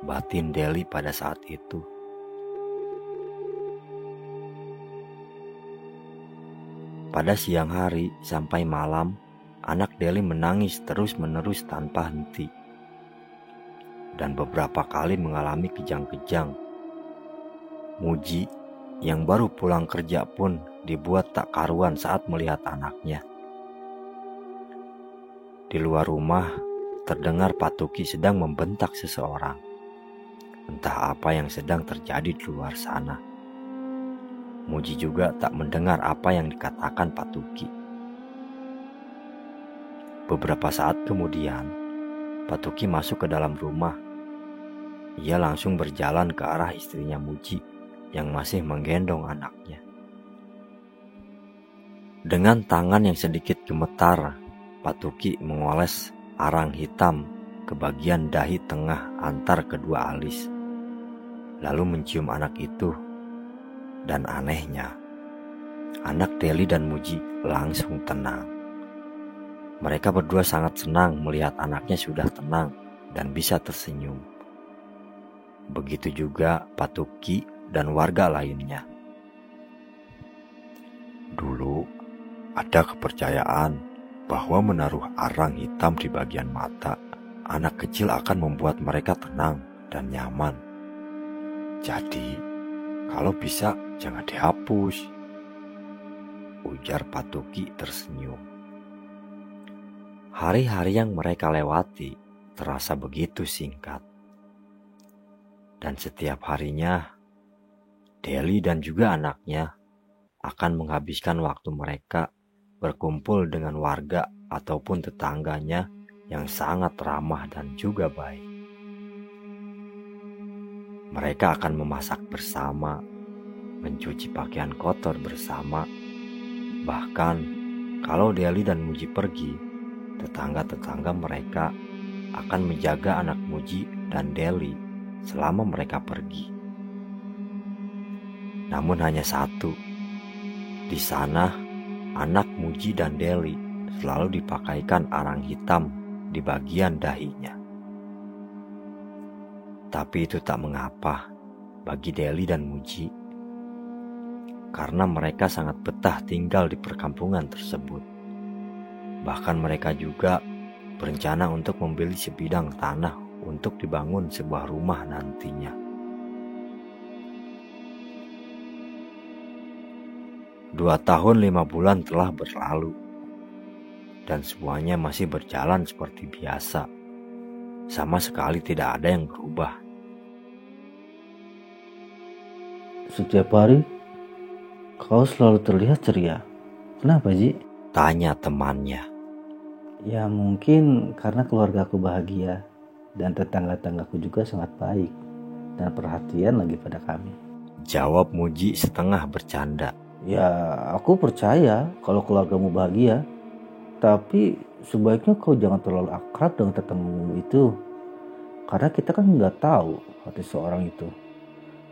batin Deli pada saat itu. Pada siang hari sampai malam, anak Deli menangis terus-menerus tanpa henti. Dan beberapa kali mengalami kejang-kejang. Muji yang baru pulang kerja pun dibuat tak karuan saat melihat anaknya. Di luar rumah, terdengar Patuki sedang membentak seseorang. Entah apa yang sedang terjadi di luar sana. Muji juga tak mendengar apa yang dikatakan Patuki. Beberapa saat kemudian, Patuki masuk ke dalam rumah. Ia langsung berjalan ke arah istrinya Muji yang masih menggendong anaknya. Dengan tangan yang sedikit gemetar, Patuki mengoles arang hitam ke bagian dahi tengah antar kedua alis, lalu mencium anak itu. Dan anehnya, anak Deli dan Muji langsung tenang. Mereka berdua sangat senang melihat anaknya sudah tenang dan bisa tersenyum. Begitu juga Patuki dan warga lainnya. Dulu ada kepercayaan bahwa menaruh arang hitam di bagian mata anak kecil akan membuat mereka tenang dan nyaman. Jadi, kalau bisa jangan dihapus, ujar Patuki tersenyum. Hari-hari yang mereka lewati terasa begitu singkat. Dan setiap harinya, Deli dan juga anaknya akan menghabiskan waktu mereka berkumpul dengan warga ataupun tetangganya yang sangat ramah dan juga baik. Mereka akan memasak bersama, mencuci pakaian kotor bersama. Bahkan kalau Deli dan Muji pergi, tetangga-tetangga mereka akan menjaga anak Muji dan Deli selama mereka pergi. Namun hanya satu, di sana anak Muji dan Deli selalu dipakaikan arang hitam di bagian dahinya. Tapi itu tak mengapa bagi Deli dan Muji, karena mereka sangat betah tinggal di perkampungan tersebut. Bahkan mereka juga berencana untuk membeli sebidang tanah untuk dibangun sebuah rumah nantinya. 2 tahun 5 bulan telah berlalu, dan semuanya masih berjalan seperti biasa. Sama sekali tidak ada yang berubah. Setiap hari kau selalu terlihat ceria. Kenapa, Ji? Tanya temannya. Ya mungkin karena keluarga aku bahagia dan tetangga-tanggaku juga sangat baik dan perhatian lagi pada kami. Jawab Muji setengah bercanda. Ya aku percaya kalau keluargamu bahagia, tapi sebaiknya kau jangan terlalu akrab dengan tetanggamu itu, karena kita kan nggak tahu hati seorang itu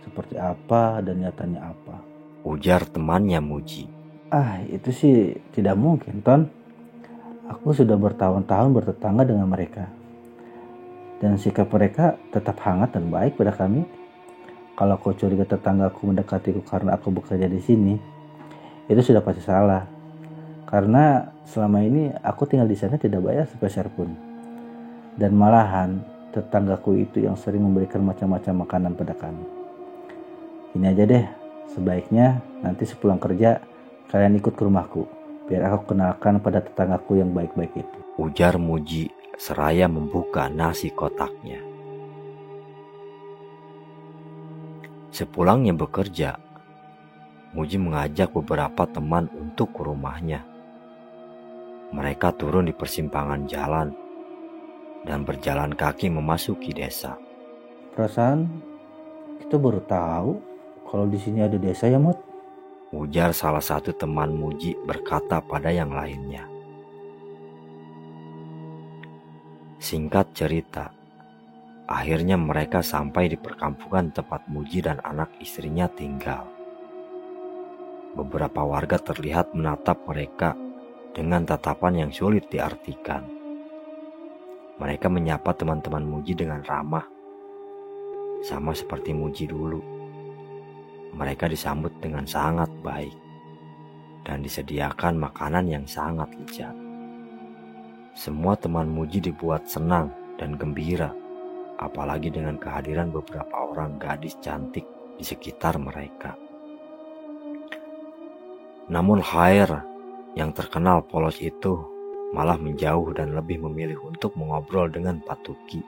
seperti apa dan nyatanya apa. Ujar temannya Muji. Itu sih tidak mungkin, Ton. Aku sudah bertahun-tahun bertetangga dengan mereka, dan sikap mereka tetap hangat dan baik pada kami. Kalau kau curiga tetanggaku mendekatiku karena aku bekerja di sini, itu sudah pasti salah. Karena selama ini aku tinggal di sana tidak bayar sepeser pun. Dan malahan tetanggaku itu yang sering memberikan macam-macam makanan pada kami. Ini aja deh, sebaiknya nanti sepulang kerja kalian ikut ke rumahku, biar aku kenalkan pada tetanggaku yang baik-baik itu. Ujar Muji seraya membuka nasi kotaknya. Sepulangnya bekerja, Muji mengajak beberapa teman untuk ke rumahnya. Mereka turun di persimpangan jalan dan berjalan kaki memasuki desa. Perasaan kita baru tahu kalau di sini ada desa ya, Mot? Ujar salah satu teman Muji berkata pada yang lainnya. Singkat cerita, akhirnya mereka sampai di perkampungan tempat Muji dan anak istrinya tinggal. Beberapa warga terlihat menatap mereka dengan tatapan yang sulit diartikan. Mereka menyapa teman-teman Muji dengan ramah, sama seperti Muji dulu. Mereka disambut dengan sangat baik dan disediakan makanan yang sangat lezat. Semua teman Muji dibuat senang dan gembira, apalagi dengan kehadiran beberapa orang gadis cantik di sekitar mereka. Namun Khair yang terkenal polos itu malah menjauh dan lebih memilih untuk mengobrol dengan Patuki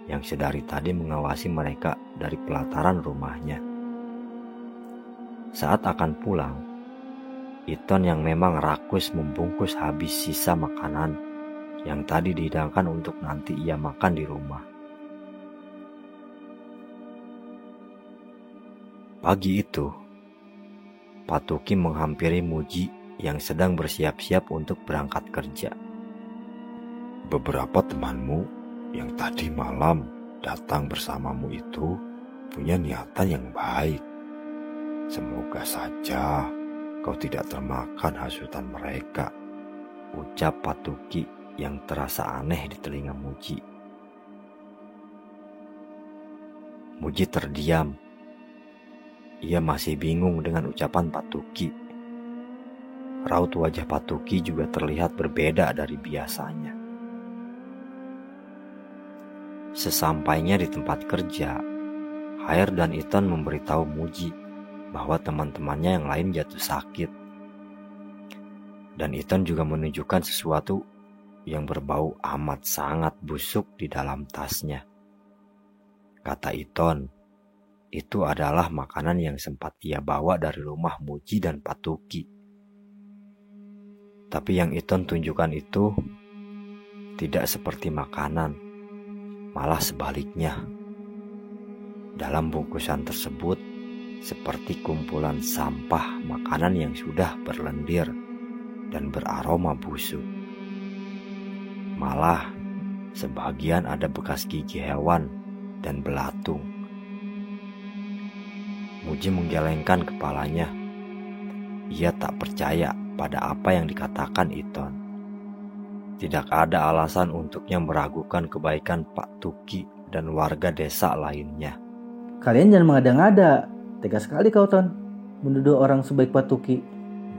yang sedari tadi mengawasi mereka dari pelataran rumahnya. Saat akan pulang, Iton yang memang rakus membungkus habis sisa makanan yang tadi dihidangkan untuk nanti ia makan di rumah. Pagi itu, Patuki menghampiri Muji yang sedang bersiap-siap untuk berangkat kerja. Beberapa temanmu yang tadi malam datang bersamamu itu punya niatan yang baik. Semoga saja kau tidak termakan hasutan mereka, ucap Patuki yang terasa aneh di telinga Muji. Muji terdiam. Ia masih bingung dengan ucapan Patuki. Raut wajah Patuki juga terlihat berbeda dari biasanya. Sesampainya di tempat kerja, Khair dan Iton memberitahu Muji bahwa teman-temannya yang lain jatuh sakit. Dan Iton juga menunjukkan sesuatu yang berbau amat sangat busuk di dalam tasnya. Kata Iton, itu adalah makanan yang sempat ia bawa dari rumah Muji dan Patuki. Tapi yang Iton tunjukkan itu tidak seperti makanan, malah sebaliknya. Dalam bungkusan tersebut seperti kumpulan sampah makanan yang sudah berlendir dan beraroma busuk. Malah sebagian ada bekas gigi hewan dan belatung. Muji menggelengkan kepalanya. Ia tak percaya pada apa yang dikatakan Iton. Tidak ada alasan untuknya meragukan kebaikan Pak Tuki dan warga desa lainnya. Kalian jangan mengada-ngada. Tega sekali kau, Ton, menuduh orang sebaik Pak Tuki.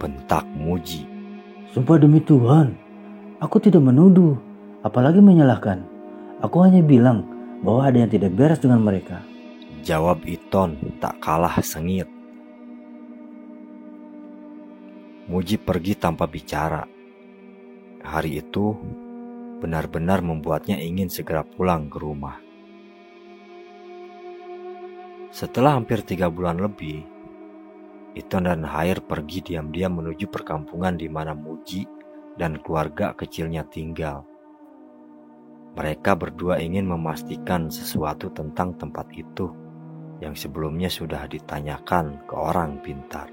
Bentak Muji. Sumpah demi Tuhan, aku tidak menuduh, apalagi menyalahkan. Aku hanya bilang bahwa ada yang tidak beres dengan mereka. Jawab Iton tak kalah sengit. Muji pergi tanpa bicara. Hari itu benar-benar membuatnya ingin segera pulang ke rumah. Setelah hampir 3 bulan lebih, Iton dan Hair pergi diam-diam menuju perkampungan di mana Muji dan keluarga kecilnya tinggal. Mereka berdua ingin memastikan sesuatu tentang tempat itu yang sebelumnya sudah ditanyakan ke orang pintar.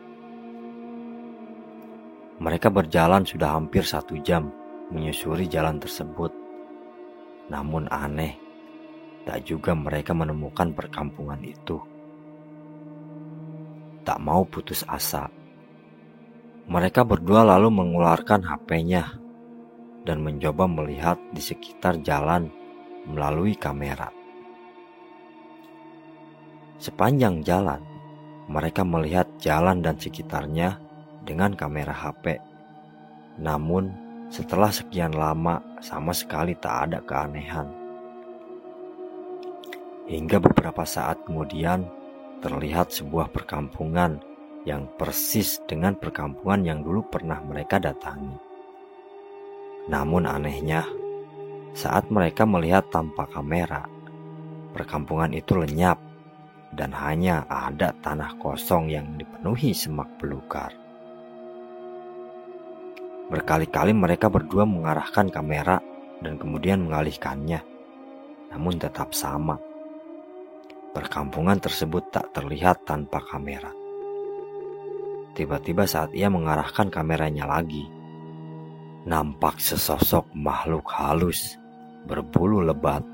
Mereka berjalan sudah hampir 1 jam menyusuri jalan tersebut. Namun aneh, tak juga mereka menemukan perkampungan itu. Tak mau putus asa, mereka berdua lalu mengeluarkan HP-nya dan mencoba melihat di sekitar jalan melalui kamera. Sepanjang jalan, mereka melihat jalan dan sekitarnya dengan kamera HP. Namun, setelah sekian lama sama sekali tak ada keanehan. Hingga beberapa saat kemudian terlihat sebuah perkampungan yang persis dengan perkampungan yang dulu pernah mereka datangi. Namun anehnya, saat mereka melihat tanpa kamera, perkampungan itu lenyap dan hanya ada tanah kosong yang dipenuhi semak belukar. Berkali-kali mereka berdua mengarahkan kamera dan kemudian mengalihkannya, namun tetap sama. Perkampungan tersebut tak terlihat tanpa kamera. Tiba-tiba saat ia mengarahkan kameranya lagi, nampak sesosok makhluk halus, berbulu lebat,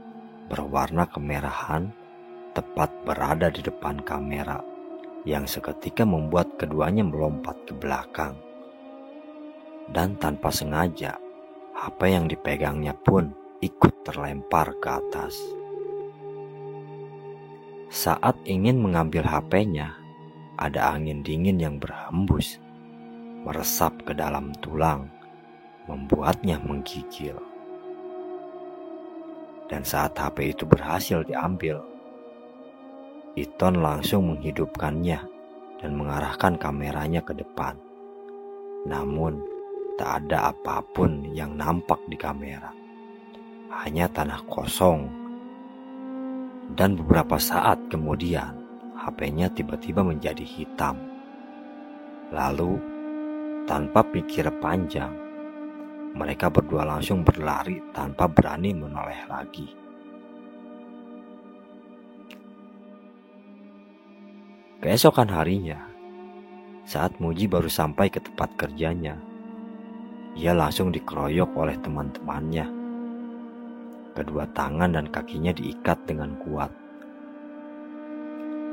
berwarna kemerahan, tepat berada di depan kamera, yang seketika membuat keduanya melompat ke belakang. Dan tanpa sengaja, HP yang dipegangnya pun ikut terlempar ke atas. Saat ingin mengambil HP-nya, ada angin dingin yang berhembus, meresap ke dalam tulang, membuatnya menggigil. Dan saat HP itu berhasil diambil, Iton langsung menghidupkannya dan mengarahkan kameranya ke depan. Namun, tak ada apapun yang nampak di kamera, hanya tanah kosong. Dan beberapa saat kemudian, HP-nya tiba-tiba menjadi hitam. Lalu, tanpa pikir panjang, mereka berdua langsung berlari tanpa berani menoleh lagi. Keesokan harinya, saat Muji baru sampai ke tempat kerjanya, ia langsung dikeroyok oleh teman-temannya. Kedua tangan dan kakinya diikat dengan kuat.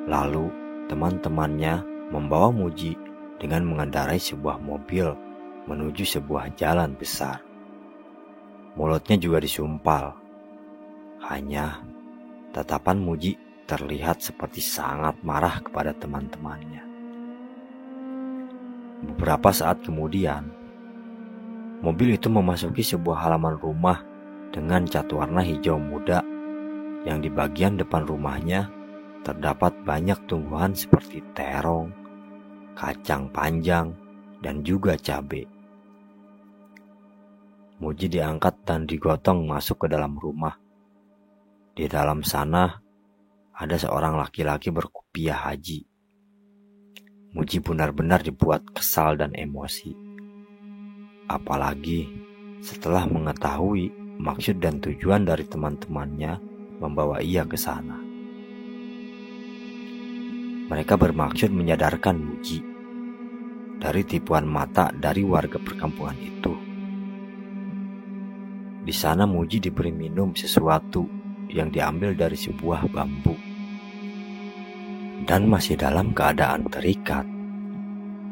Lalu teman-temannya membawa Muji dengan mengendarai sebuah mobil menuju sebuah jalan besar. Mulutnya juga disumpal. Hanya tatapan Muji terlihat seperti sangat marah kepada teman-temannya. Beberapa saat kemudian, mobil itu memasuki sebuah halaman rumah dengan cat warna hijau muda yang di bagian depan rumahnya terdapat banyak tumbuhan seperti terong, kacang panjang, dan juga cabai. Muji diangkat dan digotong masuk ke dalam rumah. Di dalam sana ada seorang laki-laki berkopiah haji. Muji benar-benar dibuat kesal dan emosi. Apalagi setelah mengetahui maksud dan tujuan dari teman-temannya membawa ia ke sana. Mereka bermaksud menyadarkan Muji dari tipuan mata dari warga perkampungan itu. Di sana Muji diberi minum sesuatu yang diambil dari sebuah bambu. Dan masih dalam keadaan terikat,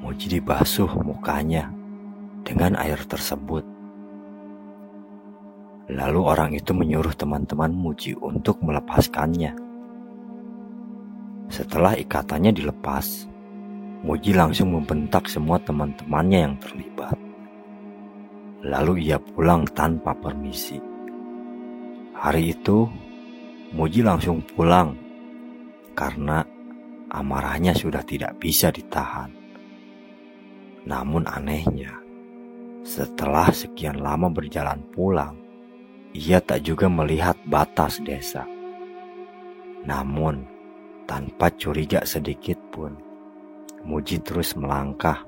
Muji dibasuh mukanya dengan air tersebut. Lalu orang itu menyuruh teman-teman Muji untuk melepaskannya. Setelah ikatannya dilepas, Muji langsung membentak semua teman-temannya yang terlibat. Lalu ia pulang tanpa permisi. Hari itu, Muji langsung pulang karena amarahnya sudah tidak bisa ditahan. Namun anehnya, setelah sekian lama berjalan pulang, ia tak juga melihat batas desa. Namun, tanpa curiga sedikit pun, Muji terus melangkah.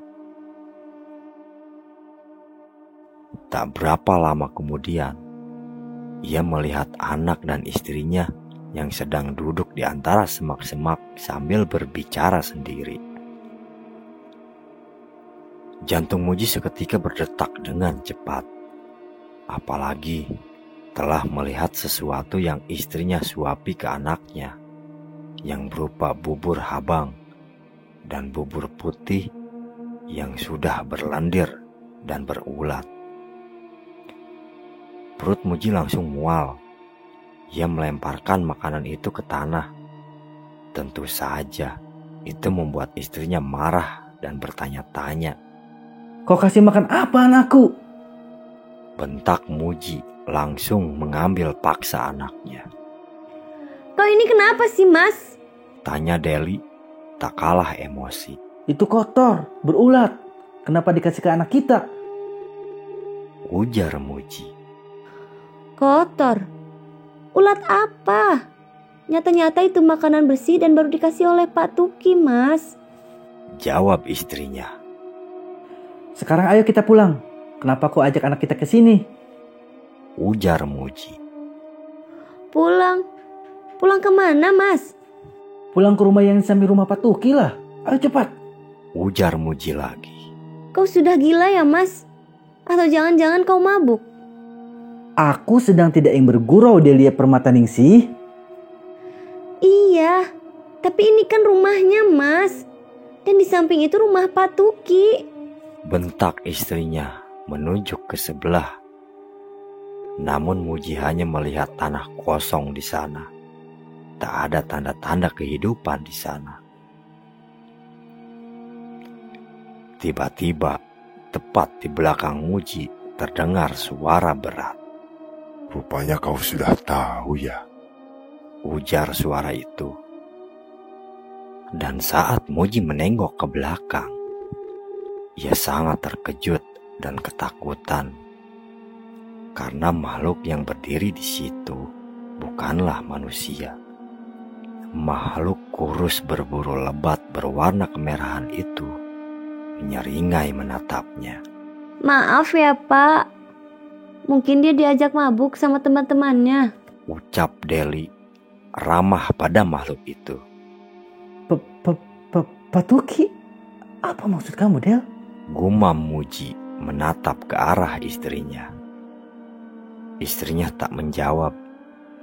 Tak berapa lama kemudian, ia melihat anak dan istrinya yang sedang duduk di antara semak-semak sambil berbicara sendiri. Jantung Muji seketika berdetak dengan cepat. Apalagi telah melihat sesuatu yang istrinya suapi ke anaknya, yang berupa bubur habang dan bubur putih yang sudah berlendir dan berulat. Perut Muji langsung mual. Ia melemparkan makanan itu ke tanah. Tentu saja itu membuat istrinya marah dan bertanya-tanya. Kau kasih makan apa anakku? Bentak Muji langsung mengambil paksa anaknya. Kau ini kenapa sih, Mas? Tanya Deli tak kalah emosi. Itu kotor, berulat. Kenapa dikasih ke anak kita? Ujar Muji. Kotor? Ulat apa? Nyata-nyata itu makanan bersih dan baru dikasih oleh Pak Tuki, Mas. Jawab istrinya. Sekarang ayo kita pulang. Kenapa kau ajak anak kita ke sini? Ujar Muji. Pulang? Pulang kemana, Mas? Pulang ke rumah yang samping rumah Pak Tuki lah. Ayo cepat. Ujar Muji lagi. Kau sudah gila ya, Mas? Atau jangan-jangan kau mabuk? Aku sedang tidak ingin bergurau Delia Permataningsih. Iya, tapi ini kan rumahnya, Mas. Dan di samping itu rumah Pak Tuki. Bentak istrinya menunjuk ke sebelah. Namun Muji hanya melihat tanah kosong di sana. Tak ada tanda-tanda kehidupan di sana. Tiba-tiba, tepat di belakang Muji terdengar suara berat. Rupanya kau sudah tahu ya, Ujar suara itu. Dan saat Muji menengok ke belakang, ia sangat terkejut dan ketakutan. Karena makhluk yang berdiri di situ bukanlah manusia. Makhluk kurus berburu lebat berwarna kemerahan itu menyeringai menatapnya. Maaf ya, Pak. Mungkin dia diajak mabuk sama teman-temannya. Ucap Deli ramah pada makhluk itu. Pak Tuki? Apa maksud kamu, Del? Gumam Muji menatap ke arah istrinya. Istrinya tak menjawab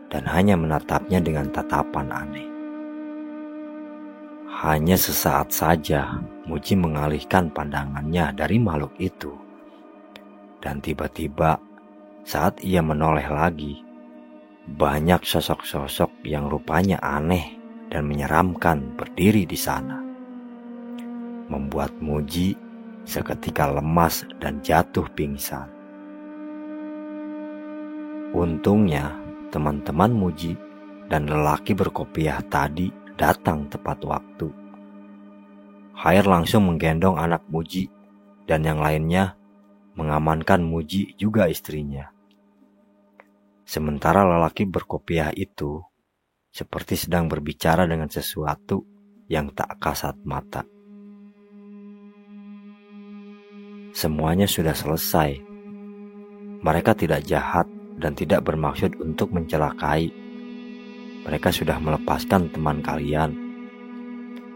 dan hanya menatapnya dengan tatapan aneh. Hanya sesaat saja Muji mengalihkan pandangannya dari makhluk itu. Dan tiba-tiba saat ia menoleh lagi, banyak sosok-sosok yang rupanya aneh dan menyeramkan berdiri di sana. Membuat Muji seketika lemas dan jatuh pingsan. Untungnya teman-teman Muji dan lelaki berkopiah tadi datang tepat waktu. Khair langsung menggendong anak Muji dan yang lainnya mengamankan Muji juga istrinya. Sementara lelaki berkopiah itu seperti sedang berbicara dengan sesuatu yang tak kasat mata. Semuanya sudah selesai. Mereka tidak jahat dan tidak bermaksud untuk mencelakai. Mereka sudah melepaskan teman kalian,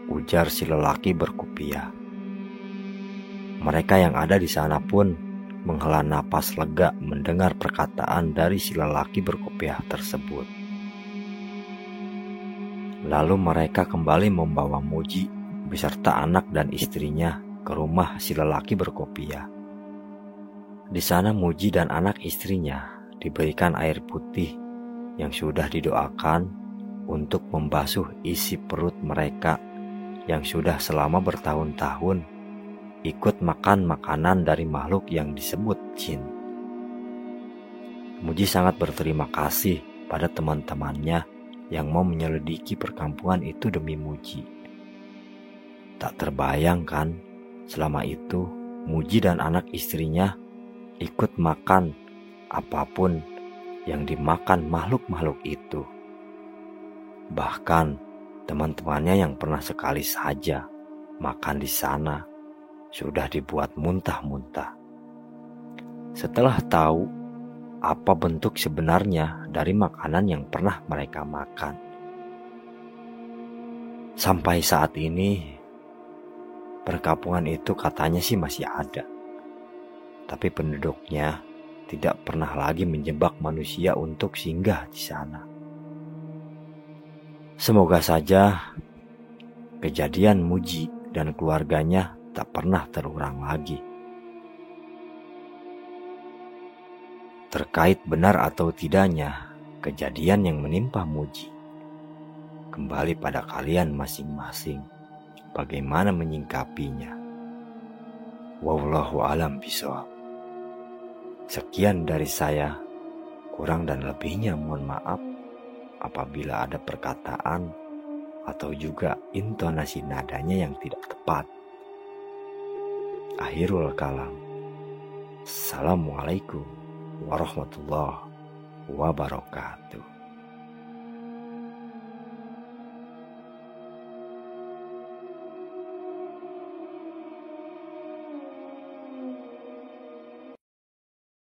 ujar si lelaki berkopiah. Mereka yang ada di sana pun menghela napas lega mendengar perkataan dari si lelaki berkopiah tersebut. Lalu mereka kembali membawa Muji beserta anak dan istrinya ke rumah si lelaki berkopiah. Di sana Muji dan anak istrinya diberikan air putih yang sudah didoakan untuk membasuh isi perut mereka yang sudah selama bertahun-tahun ikut makan makanan dari makhluk yang disebut jin. Muji sangat berterima kasih pada teman-temannya yang mau menyelidiki perkampungan itu demi Muji. Tak terbayangkan selama itu Muji dan anak istrinya ikut makan apapun yang dimakan makhluk-makhluk itu. Bahkan teman-temannya yang pernah sekali saja makan di sana sudah dibuat muntah-muntah. Setelah tahu apa bentuk sebenarnya dari makanan yang pernah mereka makan, sampai saat ini perkampungan itu katanya sih masih ada, tapi penduduknya tidak pernah lagi menjebak manusia untuk singgah di sana. Semoga saja kejadian Muji dan keluarganya tak pernah terulang lagi. Terkait benar atau tidaknya kejadian yang menimpa Muji, kembali pada kalian masing-masing bagaimana menyingkapinya. Wallahu a'lam bishawab. Sekian dari saya, kurang dan lebihnya mohon maaf apabila ada perkataan atau juga intonasi nadanya yang tidak tepat. Akhirul kalam. Assalamualaikum warahmatullahi wabarakatuh.